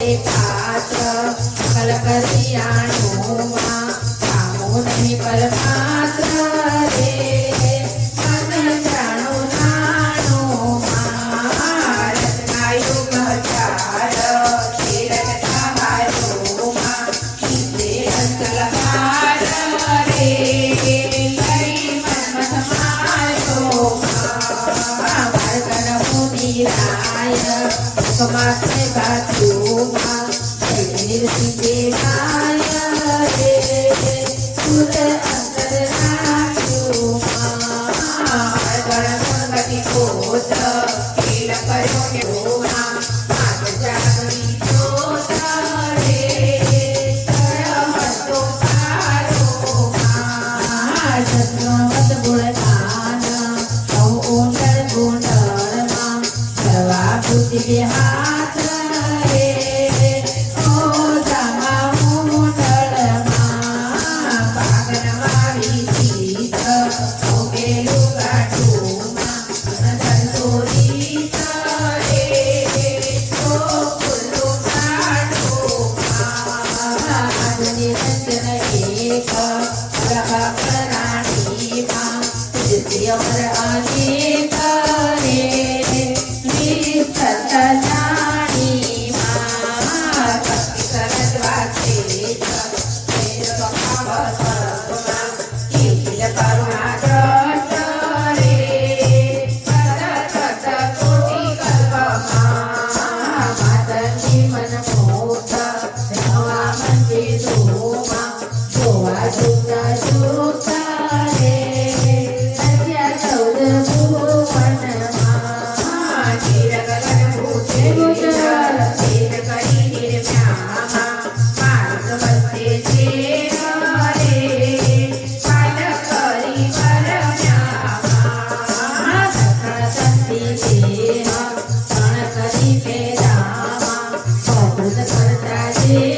पात्र कलकरियाणुमा कामो नहीं परमात्र रे मन जाणो नाणुमा रत्नायुग चार रत्ना हारोमा किसे अंतलहार रे लई मन्मथ मारोमा भरतन मुनिराय समासे बातुमा निर्देवाय रे सुर अंतरायुमा गणपति कोट कील करो के होमा मात जागरी जोत रे सरहतो पारोमा सत्ववत गुणगान औ ओंडर गुंडरमा सर्वा बुद्धि विहार रे Yeah.